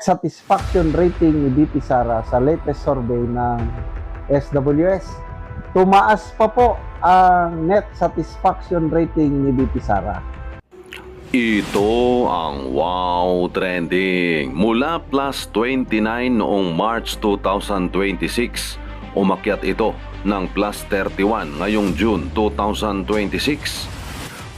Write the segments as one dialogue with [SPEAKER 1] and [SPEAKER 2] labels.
[SPEAKER 1] Net satisfaction rating ni BP Sara sa latest survey ng SWS. Tumaas pa po ang net satisfaction rating ni BP Sara.
[SPEAKER 2] Ito ang Wow Trending. Mula plus 29 noong March 2026, umakyat ito ng plus 31 ngayong June 2026.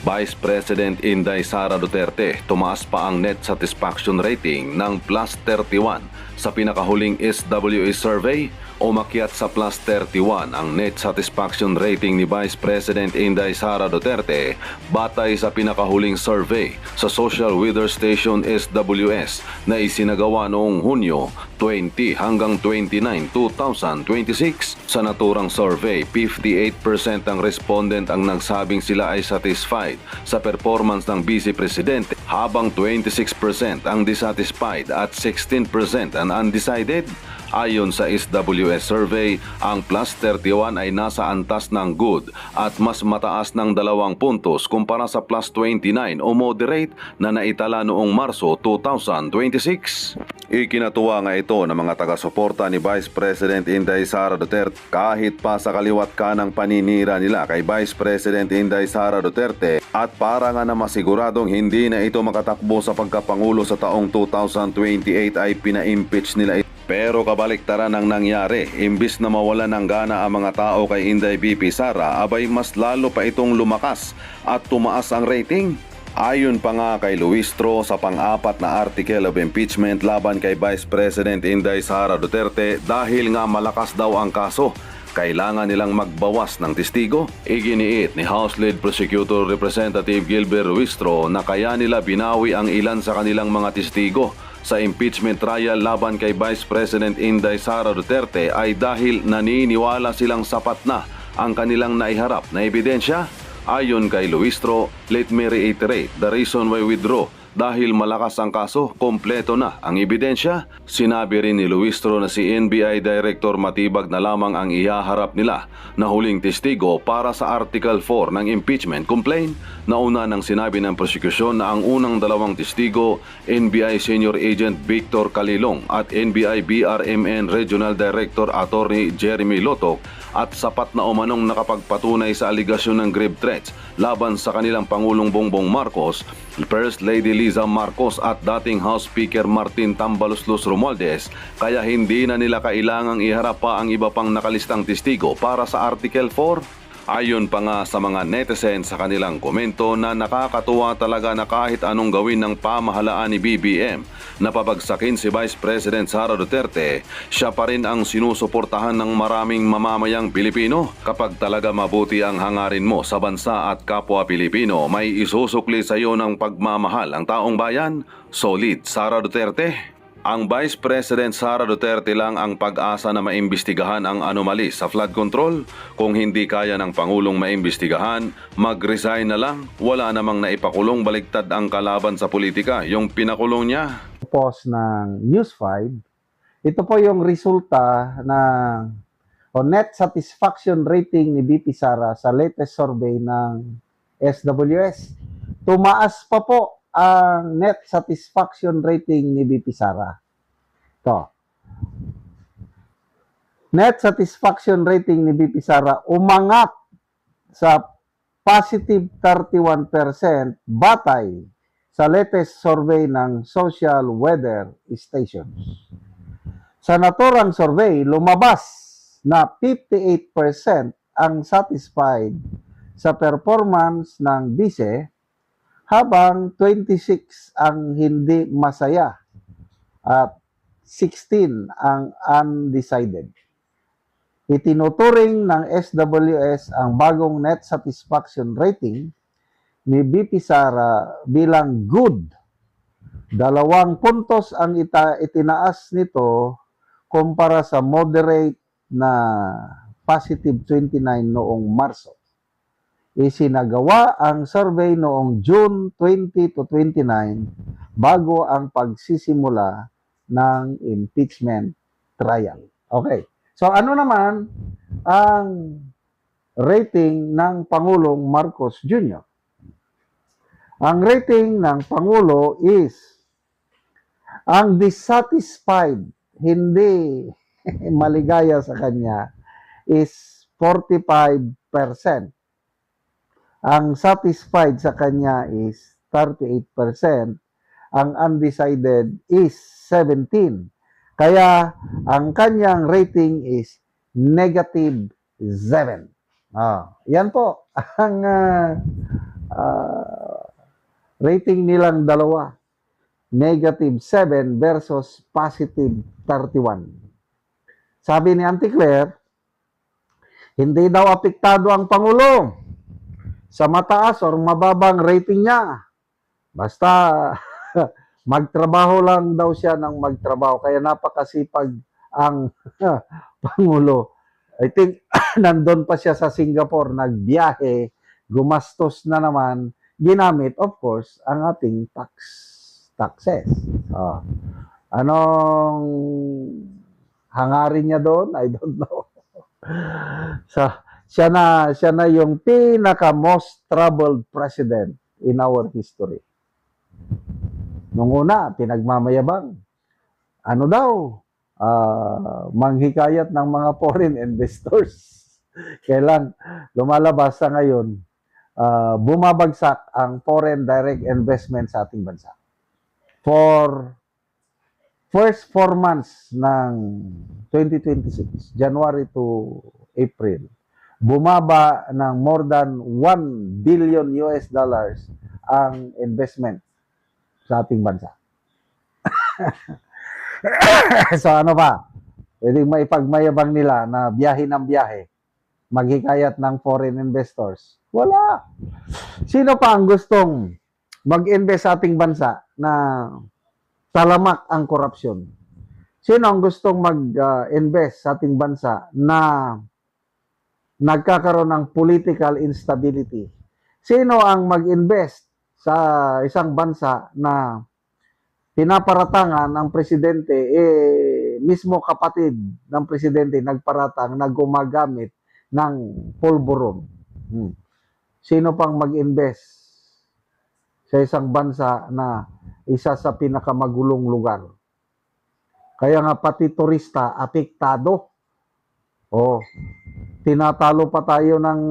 [SPEAKER 2] Vice President Inday Sara Duterte, tumaas pa ang net satisfaction rating ng plus 31 sa pinakahuling SWS survey. Umakyat sa plus 31 ang net satisfaction rating ni Vice President Inday Sara Duterte batay sa pinakahuling survey sa Social Weather Station SWS na isinagawa noong Hunyo 20 hanggang 29, 2026. Sa naturang survey, 58% ang respondent ang nagsabing sila ay satisfied sa performance ng Vice Presidente, habang 26% ang dissatisfied at 16% ang undecided. Ayon sa SWS survey, ang plus 31 ay nasa antas ng good at mas mataas ng 2 puntos kumpara sa plus 29 o moderate na naitala noong Marso 2026. Ikinatuwa nga ito ng mga taga-suporta ni Vice President Inday Sara Duterte kahit pa sa kaliwat kanang paninira nila kay Vice President Inday Sara Duterte, at para nga na masiguradong hindi na ito makatakbo sa pagkapangulo sa taong 2028 ay pina-impeach nila ito. Pero kabaliktaran ang nangyari, imbis na mawala ng gana ang mga tao kay Inday BP Sara, abay mas lalo pa itong lumakas at tumaas ang rating. Ayon pa nga kay Luistro, sa pang-apat na article of impeachment laban kay Vice President Inday Sara Duterte, dahil nga malakas daw ang kaso, kailangan nilang magbawas ng testigo. Iginiit ni House Lead Prosecutor Representative Gilbert Luistro na kaya nila binawi ang ilan sa kanilang mga testigo sa impeachment trial laban kay Vice President Inday Sara Duterte ay dahil naniniwala silang sapat na ang kanilang naiharap na ebidensya. Ayon kay Luistro, let me reiterate the reason why we withdraw. Dahil malakas ang kaso, kompleto na ang ebidensya. Sinabi rin ni Luistro na si NBI Director matibag na lamang ang ihaharap nila na huling testigo para sa Article 4 ng impeachment complaint. Nauna nang sinabi ng prosekusyon na ang unang dalawang testigo, NBI Senior Agent Victor Calilong at NBI BRMN Regional Director Attorney Jeremy Lotok, at sapat na umanong nakapagpatunay sa aligasyon ng grave threats laban sa kanilang Pangulong Bongbong Marcos, First Lady Liza Marcos at dating House Speaker Martin Tambaloslos Romualdez, kaya hindi na nila kailangang iharap pa ang iba pang nakalistang testigo para sa Article 4. Ayon pa nga sa mga netizens sa kanilang komento na nakakatuwa talaga na kahit anong gawin ng pamahalaan ni BBM na pabagsakin si Vice President Sara Duterte, siya pa rin ang sinusuportahan ng maraming mamamayang Pilipino. Kapag talaga mabuti ang hangarin mo sa bansa at kapwa Pilipino, may isusukli sa iyo ng pagmamahal ang taong bayan. Solid Sara Duterte. Ang Vice President Sara Duterte lang ang pag-asa na maimbestigahan ang anomaly sa flood control. Kung hindi kaya ng Pangulong maimbestigahan, mag-resign na lang. Wala namang naipakulong, baligtad ang kalaban sa politika, yung pinakulong niya.
[SPEAKER 1] Post ng News 5, ito po yung resulta ng net satisfaction rating ni BP Sara sa latest survey ng SWS. Tumaas pa po ang net satisfaction rating ni BP Sara. Ito. Net satisfaction rating ni BP Sara umangat sa positive 31% batay sa latest survey ng Social Weather Stations. Sa naturang survey, lumabas na 58% ang satisfied sa performance ng vice, habang 26 ang hindi masaya at 16 ang undecided. Itinuturing ng SWS ang bagong net satisfaction rating ni BP Sara bilang good. 2 puntos ang itinaas nito kumpara sa moderate na positive 29 noong Marso. Isinagawa ang survey noong June 20 to 29 bago ang pagsisimula ng impeachment trial. Okay. So ano naman ang rating ng Pangulong Marcos Jr.? Ang rating ng Pangulo is Ang dissatisfied, hindi maligaya sa kanya, is 45%. Ang satisfied sa kanya is 38%. Ang undecided is 17%. Kaya ang kanyang rating is -7. Yan po ang rating nilang dalawa. -7 versus +31. Sabi ni Auntie Claire, hindi daw apektado ang Pangulo sa mataas or mababang rating niya. Basta magtrabaho lang daw siya ng magtrabaho. Kaya napakasipag ang Pangulo. I think nandun pa siya sa Singapore, nagbiyahe, gumastos na naman, ginamit, of course, ang ating taxes. Anong hangarin niya doon? I don't know. So, siya na yung pinaka most troubled president in our history. Nung una, pinagmamayabang. Ano daw? Manghikayat ng mga foreign investors. Kailan lumalabas sa ngayon, bumabagsak ang foreign direct investment sa ating bansa. For first 4 months ng 2026, January to April, bumaba ng more than 1 billion US dollars ang investment sa ating bansa. So ano pa? Pwedeng maipagmayabang nila na biyahe ng biyahe, maghikayat ng foreign investors. Wala. Sino pa ang gustong mag-invest sa ating bansa na talamak ang korupsyon? Sino ang gustong mag-invest sa ating bansa na nagkakaroon ng political instability? Sino ang mag-invest sa isang bansa na pinaparatangan ng presidente, mismo kapatid ng presidente nagparatang na gumagamit ng pulburon? Sino pang mag-invest sa isang bansa na isa sa pinakamagulong lugar? Kaya nga pati turista apektado. Tinatalo pa tayo ng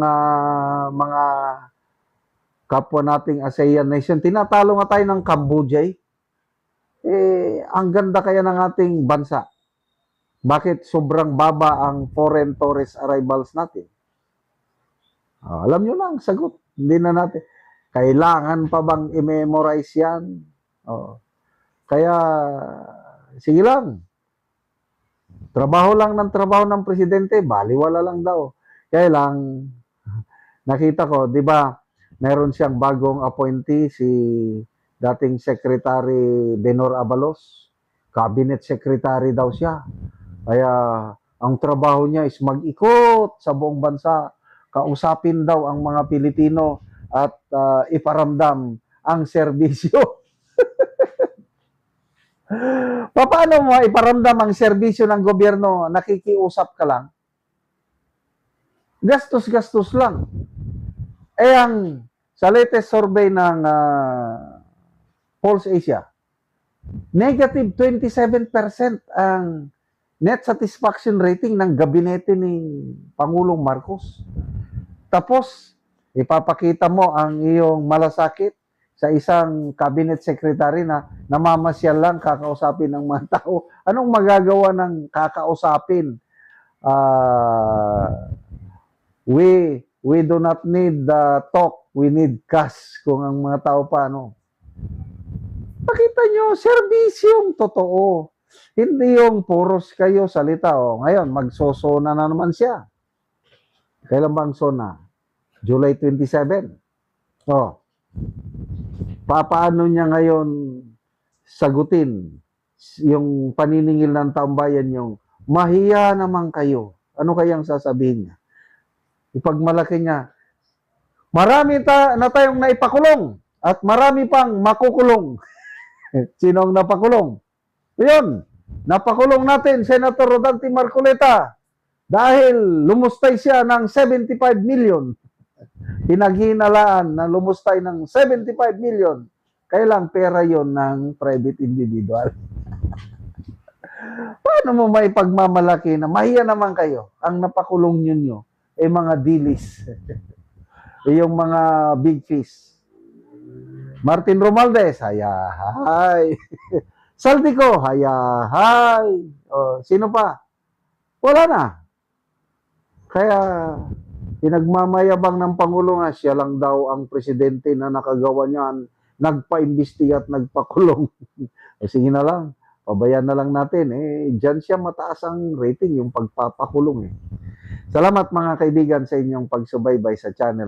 [SPEAKER 1] mga kapwa nating ASEAN nation. Tinatalo nga tayo ng Cambodia. Ang ganda kaya ng ating bansa. Bakit sobrang baba ang foreign tourist arrivals natin? Alam nyo na ang sagot. Hindi na natin. Kailangan pa bang i-memorize yan? Kaya, sige lang. Trabaho lang ng presidente, baliwala lang daw. Kaya lang, nakita ko, di ba, meron siyang bagong appointee, si dating Secretary Benor Abalos. Cabinet Secretary daw siya. Kaya, ang trabaho niya is mag-ikot sa buong bansa. Kausapin daw ang mga Pilipino at iparamdam ang serbisyo. Paano mo iparamdam ang serbisyo ng gobyerno? Nakikiusap ka lang. Gastos-gastos lang. Sa latest survey ng Pulse Asia, negative 27% ang net satisfaction rating ng gabinete ni Pangulong Marcos. Tapos, ipapakita mo ang iyong malasakit sa isang cabinet secretary na namamasyal lang kakausapin ng mga tao. Anong magagawa ng kakausapin? We do not need talk, we need cash. Kung ang mga tao pa, pakita nyo, serbisyong totoo. Hindi yung puros kayo salita. Ngayon, magsosona na naman siya. Kailan bang sona? July 27. Paano niya ngayon sagutin yung paniningil ng taumbayan yung mahiya naman kayo? Ano kayang sasabihin niya? Ipagmalaki niya, marami na tayong naipakulong at marami pang makukulong. Sinong napakulong? Yun, napakulong natin Senator Rodante Marcoleta dahil lumustay siya ng 75 million. Pinaghinalaan na lumustay ng 75 million. Kailang pera yon ng private individual. paano mo maipagmamalaki na mahiya naman kayo? Ang napakulong nyo ay mga dilis. Yung mga big fish. Martin Romualdez, hayahay. Saldico, hayahay. O, sino pa? Wala na. Kaya, pinagmamayabang ng Pangulo nga, siya lang daw ang presidente na nakagawa niyan, nagpa-imbestiga at nagpakulong. Sige na lang, pabayaan na lang natin. Diyan siya mataas ang rating, yung pagpapakulong. Salamat mga kaibigan sa inyong pagsubaybay sa channel.